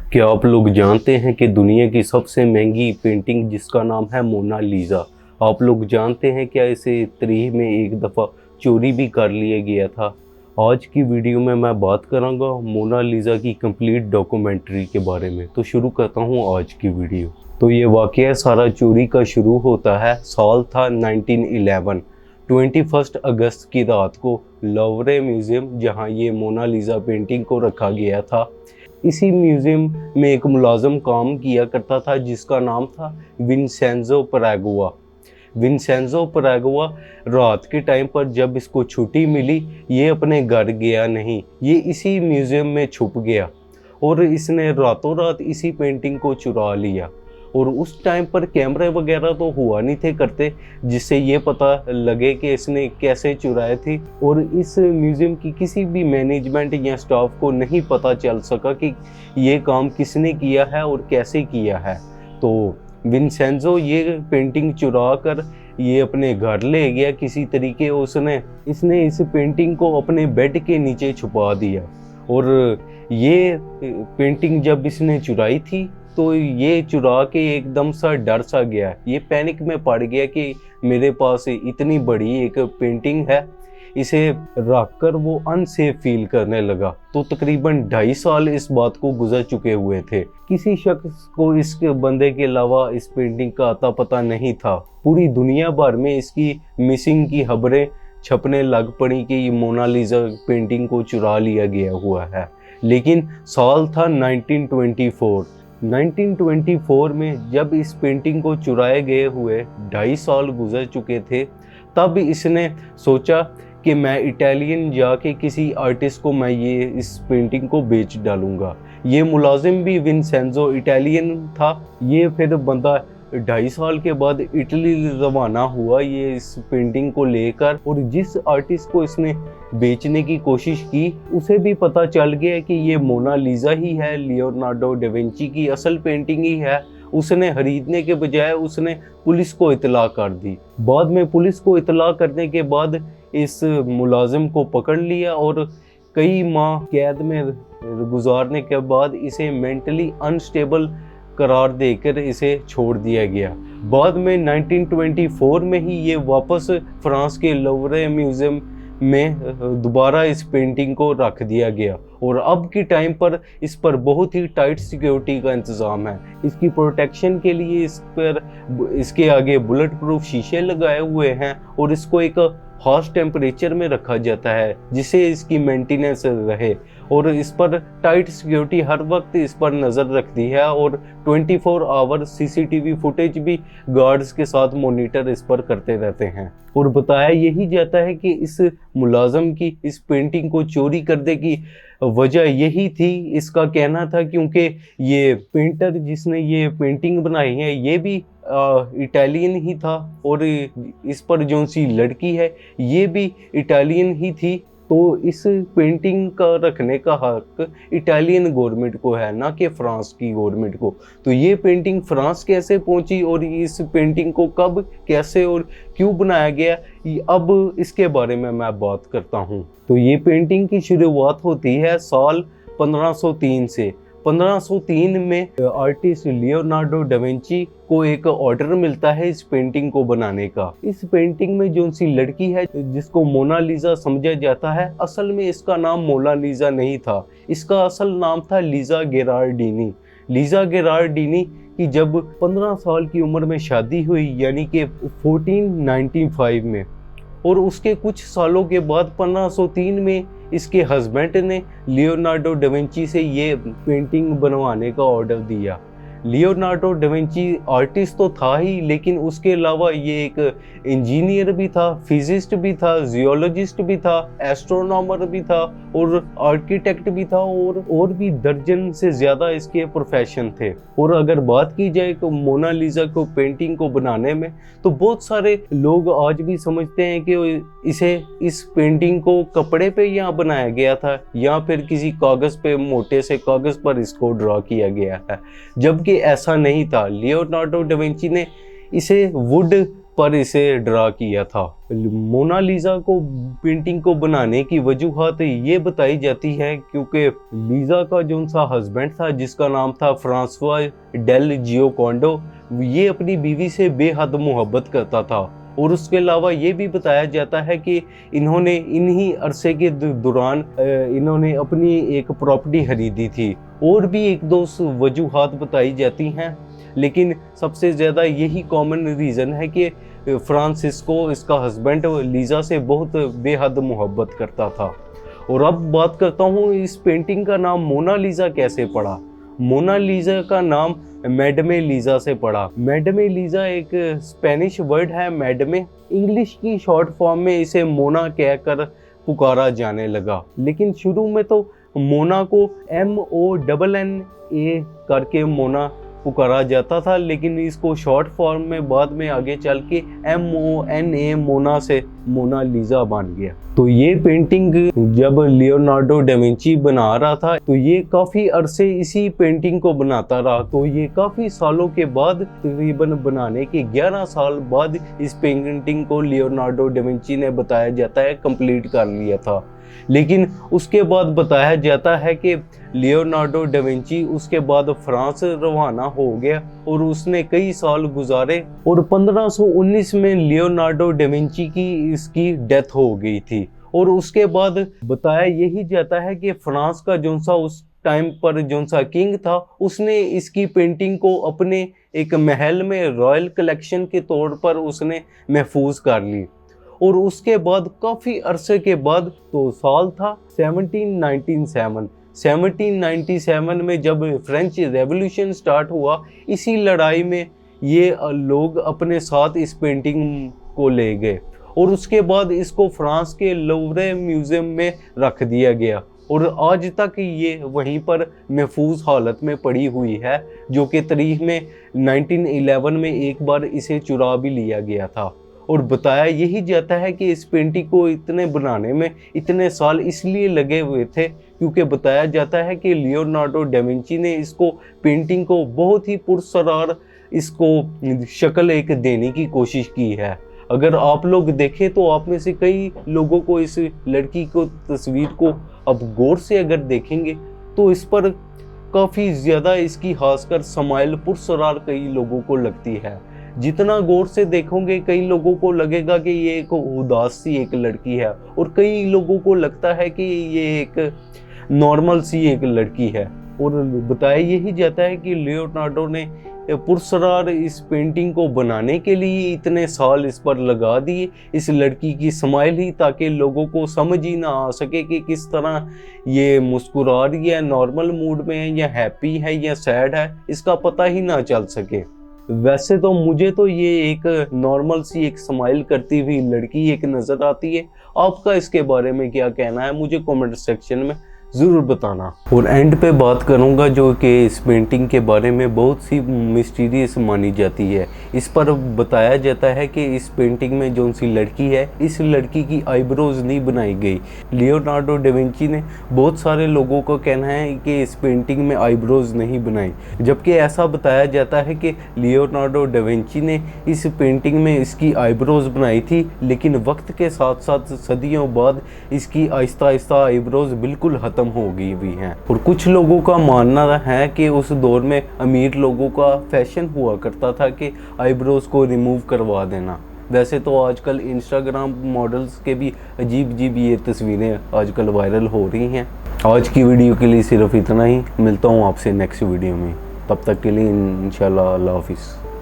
क्या आप लोग जानते हैं कि दुनिया की सबसे महंगी पेंटिंग जिसका नाम है मोनालिसा, आप लोग जानते हैं क्या इसे तारीख में एक दफ़ा चोरी भी कर लिया गया था। आज की वीडियो में मैं बात करूंगा मोनालिसा की कंप्लीट डॉक्यूमेंट्री के बारे में। तो शुरू करता हूं आज की वीडियो। तो ये वाक़या सारा चोरी का शुरू होता है, साल था 1911, 21 अगस्त की रात को लवरे म्यूज़ियम जहां ये मोनालिसा पेंटिंग को रखा गया था। इसी म्यूज़ियम में एक मुलाजिम काम किया करता था जिसका नाम था विंसेंजो परागुआ। विंसेंजो परागुआ रात के टाइम पर जब इसको छुट्टी मिली, ये अपने घर गया नहीं, ये इसी म्यूज़ियम में छुप गया और इसने रातों रात इसी पेंटिंग को चुरा लिया। और उस टाइम पर कैमरे वगैरह तो हुआ नहीं थे करते जिससे ये पता लगे कि इसने कैसे चुराए थी, और इस म्यूज़ियम की किसी भी मैनेजमेंट या स्टाफ को नहीं पता चल सका कि ये काम किसने किया है और कैसे किया है। तो विंसेंजो ये पेंटिंग चुरा कर ये अपने घर ले गया किसी तरीके। इसने इस पेंटिंग को अपने बेड के नीचे छुपा दिया। और ये पेंटिंग जब इसने चुराई थी तो ये चुरा के एकदम सा डर सा गया, ये पैनिक में पड़ गया कि मेरे पास इतनी बड़ी एक पेंटिंग है, इसे रख कर वो अनसेफ फील करने लगा। तो तकरीबन 2.5 साल इस बात को गुजर चुके हुए थे। किसी शख्स को इस बंदे के अलावा इस पेंटिंग का अता पता नहीं था। पूरी दुनिया भर में इसकी मिसिंग की खबरें छपने लग पड़ी कि ये मोनालिसा पेंटिंग को चुरा लिया गया हुआ है। लेकिन साल था 1924 में जब इस पेंटिंग को चुराए गए हुए 2.5 साल गुजर चुके थे, तब इसने सोचा कि मैं इटालियन जाके किसी आर्टिस्ट को मैं ये इस पेंटिंग को बेच डालूंगा। ये मुलाजिम भी विंसेंजो इटालियन था। ये फिर बंदा 2.5 साल के बाद इटली रवाना हुआ ये इस पेंटिंग को लेकर, और जिस आर्टिस्ट को इसने बेचने की कोशिश की उसे भी पता चल गया कि ये मोनालिसा ही है, लियोनार्डो डा विंची की असल पेंटिंग ही है। उसने खरीदने के बजाय उसने पुलिस को इतला कर दी। बाद में पुलिस को इतला करने के बाद इस मुलाजिम को पकड़ लिया और कई माह कैद में गुजारने के बाद इसे मेंटली अनस्टेबल करार देकर इसे छोड़ दिया गया। बाद में 1924 में ही ये वापस फ्रांस के लवरे म्यूज़ियम में दोबारा इस पेंटिंग को रख दिया गया, और अब की टाइम पर इस पर बहुत ही टाइट सिक्योरिटी का इंतज़ाम है। इसकी प्रोटेक्शन के लिए इस पर इसके आगे बुलेट प्रूफ शीशे लगाए हुए हैं और इसको एक हार्श टेम्परेचर में रखा जाता है जिससे इसकी मेंटेनेंस रहे, और इस पर टाइट सिक्योरिटी हर वक्त इस पर नज़र रखती है, और 24 आवर सीसीटीवी फुटेज भी गार्ड्स के साथ मॉनिटर इस पर करते रहते हैं। और बताया यही जाता है कि इस मुलाजिम की इस पेंटिंग को चोरी करने की वजह यही थी, इसका कहना था क्योंकि ये पेंटर जिसने ये पेंटिंग बनाई है ये भी इटालियन ही था, और इस पर जो सी लड़की है ये भी इटालियन ही थी। तो इस पेंटिंग का रखने का हक इटालियन गवर्नमेंट को है, ना कि फ्रांस की गवर्नमेंट को। तो ये पेंटिंग फ्रांस कैसे पहुंची और इस पेंटिंग को कब, कैसे और क्यों बनाया गया, अब इसके बारे में मैं बात करता हूं। तो ये पेंटिंग की शुरुआत होती है साल 1503 से। 1503 में आर्टिस्ट लियोनार्डो डा विंची को एक ऑर्डर मिलता है इस पेंटिंग को बनाने का। इस पेंटिंग में जो सी लड़की है जिसको मोनालिसा समझा जाता है, असल में इसका नाम मोनालिसा नहीं था, इसका असल नाम था लीजा गेरार्डिनी। लीजा गेरार्डिनी की जब 15 साल की उम्र में शादी हुई, यानी कि 1495 में, और उसके कुछ सालों के बाद 1503 में इसके हस्बैंड ने लियोनार्डो डा विंची से ये पेंटिंग बनवाने का ऑर्डर दिया। लियोनार्डो डा विंची आर्टिस्ट तो था ही, लेकिन उसके अलावा ये एक इंजीनियर भी था, फिजिस्ट भी था, जियोलॉजिस्ट भी था, एस्ट्रोनॉमर भी था और आर्किटेक्ट भी था, और भी दर्जन से ज़्यादा इसके प्रोफेशन थे। और अगर बात की जाए तो मोनालिसा को पेंटिंग को बनाने में तो बहुत सारे लोग आज भी समझते हैं कि इस पेंटिंग को कपड़े पे यहाँ बनाया गया था या फिर किसी कागज़ पे, मोटे से कागज़ पर इसको ड्रॉ किया गया है, जबकि ऐसा नहीं था। लियोनार्डो डा विंची ने इसे वुड पर इसे ड्रा किया था। मोनालिसा को पेंटिंग को बनाने की वजूहात ये बताई जाती है क्योंकि लीजा का जो सा हस्बैंड था जिसका नाम था फ्रांसवा डेल जियोकॉन्डो, ये अपनी बीवी से बेहद मोहब्बत करता था। और उसके अलावा ये भी बताया जाता है कि इन्होंने इन्हीं अरसे के दौरान इन्होंने अपनी एक प्रॉपर्टी खरीदी थी। और भी एक दो वजूहात बताई जाती हैं, लेकिन सबसे ज़्यादा यही कॉमन रीज़न है कि फ्रांसिस्को इसका हस्बैंड लीजा से बहुत बेहद मोहब्बत करता था। और अब बात करता हूँ इस पेंटिंग का नाम मोनालिसा कैसे पड़ा। मोनालिसा का नाम मैडमे लीजा से पड़ा। मैडमे लीजा एक स्पेनिश वर्ड है मैडमे, इंग्लिश की शॉर्ट फॉर्म में इसे मोना कहकर पुकारा जाने लगा। लेकिन शुरू में तो मोना को MONNA करके मोना पुकारा जाता था, लेकिन इसको शॉर्ट फॉर्म में बाद में आगे चल के MONA मोना से मोनालिसा बन गया। तो ये पेंटिंग जब लियोनार्डो डा विंची बना रहा था तो ये काफ़ी अरसे इसी पेंटिंग को बनाता रहा। तो ये काफ़ी सालों के बाद, तकरीबन बनाने के 11 साल बाद इस पेंटिंग को लियोनार्डो डा विंची ने बताया जाता है कंप्लीट कर लिया था। लेकिन उसके बाद बताया जाता है कि लियोनार्डो डा विंची उसके बाद फ्रांस रवाना हो गया और उसने कई साल गुजारे और 1519 में लियोनार्डो डा विंची की इसकी डेथ हो गई थी। और उसके बाद बताया यही जाता है कि फ्रांस का जो सा उस टाइम पर जो सा किंग था उसने इसकी पेंटिंग को अपने एक महल में रॉयल कलेक्शन के तौर पर उसने महफूज कर ली। और उसके बाद काफ़ी अरसे के बाद, तो साल था 1797 में जब फ्रेंच रेवोल्यूशन स्टार्ट हुआ, इसी लड़ाई में ये लोग अपने साथ इस पेंटिंग को ले गए और उसके बाद इसको फ्रांस के लूवरे म्यूज़ियम में रख दिया गया और आज तक ये वहीं पर महफूज हालत में पड़ी हुई है, जो कि तारीख में 1911 में एक बार इसे चुरा भी लिया गया था। और बताया यही जाता है कि इस पेंटिंग को इतने बनाने में इतने साल इसलिए लगे हुए थे क्योंकि बताया जाता है कि लियोनार्डो डा विंची ने इसको पेंटिंग को बहुत ही पुरस्कार इसको शक्ल एक देने की कोशिश की है। अगर आप लोग देखें तो आप में से कई लोगों को इस लड़की को तस्वीर को अब गौर से अगर देखेंगे तो इस पर काफ़ी ज़्यादा इसकी खासकर स्माइल पुरस्कार कई लोगों को लगती है। जितना गौर से देखोगे कई लोगों को लगेगा कि ये एक उदास सी एक लड़की है और कई लोगों को लगता है कि ये एक नॉर्मल सी एक लड़की है। और बताया यही जाता है कि लियोनार्डो ने पुरस्कार इस पेंटिंग को बनाने के लिए इतने साल इस पर लगा दिए, इस लड़की की स्माइल ही, ताकि लोगों को समझ ही ना आ सके कि किस तरह ये मुस्कुरा रही है, नॉर्मल मूड में है या हैप्पी है या सैड है, इसका पता ही ना चल सके। वैसे तो मुझे तो ये एक नॉर्मल सी एक स्माइल करती हुई लड़की एक नज़र आती है। आपका इसके बारे में क्या कहना है मुझे कमेंट सेक्शन में ज़रूर बताना। और एंड पे बात करूँगा जो कि इस पेंटिंग के बारे में बहुत सी मिस्टीरियस मानी जाती है। इस पर बताया जाता है कि इस पेंटिंग में जो सी लड़की है, इस लड़की की आईब्रोज नहीं बनाई गई। लियोनार्डो डा विंची ने बहुत सारे लोगों को कहना है कि इस पेंटिंग में आईब्रोज नहीं बनाई, जबकि ऐसा बताया जाता है कि लियोनार्डो डा विंची ने इस पेंटिंग में इसकी आईब्रोज बनाई थी, लेकिन वक्त के साथ साथ सदियों बाद इसकी आहिस्ता आहिस्ता आईब्रोज बिल्कुल हो गई हुई हैं। और कुछ लोगों का मानना है कि उस दौर में अमीर लोगों का फैशन हुआ करता था कि आईब्रोज को रिमूव करवा देना। वैसे तो आजकल इंस्टाग्राम मॉडल्स के भी अजीब अजीब ये तस्वीरें आजकल वायरल हो रही हैं। आज की वीडियो के लिए सिर्फ इतना ही। मिलता हूँ आपसे नेक्स्ट वीडियो में, तब तक के लिए इंशाल्लाह अल्लाह हाफिज़।